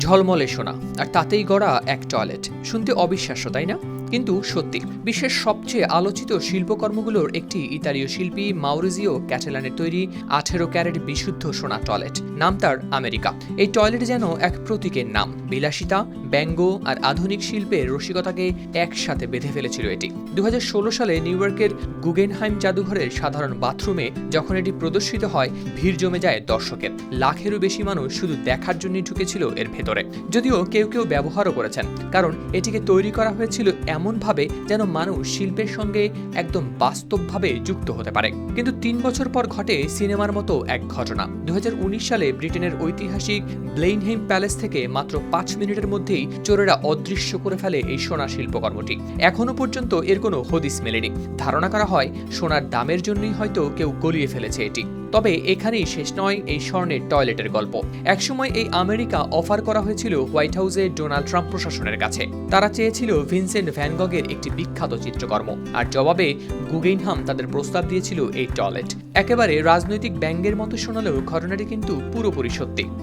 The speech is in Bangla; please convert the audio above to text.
ঝলমলে সোনা আর তাতেই গড়া এক টয়লেট। শুনতে অবিশ্বাস্য, তাই না? কিন্তু সত্যি। বিশ্বের সবচেয়ে আলোচিত শিল্পকর্মগুলোর একটি ইতালীয় শিল্পী মাউরিজিও ক্যাটেলানের তৈরি 18 ক্যারেট বিশুদ্ধ সোনা টয়লেট। নাম তার আমেরিকা। এই টয়লেট যেন এক প্রতীকের নাম। বিলাসিতা, ব্যঙ্গ আর আধুনিক শিল্পের রসিকতাকে একসাথে বেঁধে ফেলেছিল এটি। 2016 সালে নিউ ইয়র্কের গুগেনহাইম জাদুঘরের সাধারণ বাথরুমে যখন এটি প্রদর্শিত হয়, ভিড় জমে যায় দর্শকের। লাখেরও বেশি মানুষ শুধু দেখার জন্যই ঢুকেছিল এর ভেতরে। যদিও কেউ কেউ ব্যবহারও করেছেন, কারণ এটিকে তৈরি করা হয়েছিল এমনভাবে যেন মানুষ শিল্পের সঙ্গে একদম বাস্তবভাবে যুক্ত হতে পারে। কিন্তু 3 বছর পর ঘটে সিনেমার মতো এক ঘটনা। 2019 সালে ব্রিটেনের ঐতিহাসিক ব্লেইনহেইম প্যালেস থেকে মাত্র 5 মিনিটের মধ্যেই চোরেরা অদৃশ্য করে ফেলে এই সোনা শিল্পকর্মটি। এখনো পর্যন্ত এর কোনো হদিস মেলেনি। ধারণা করা হয় সোনার দামের জন্যই হয়তো কেউ গলিয়ে ফেলেছে এটি। তবে এখানেই শেষ নয় এই স্বর্ণের টয়লেটের গল্প। একসময় এই আমেরিকা অফার করা হয়েছিল হোয়াইট হাউসে ডোনাল্ড ট্রাম্প প্রশাসনের কাছে। তারা চেয়েছিল ভিনসেন্ট ভ্যান গগের একটি বিখ্যাত চিত্রকর্ম, আর জবাবে গুগেনহাম তাদের প্রস্তাব দিয়েছিল এই টয়লেট। একেবারে রাজনৈতিক ব্যঙ্গের মতো শোনালেও ঘটনাটি কিন্তু পুরোপুরি সত্যি।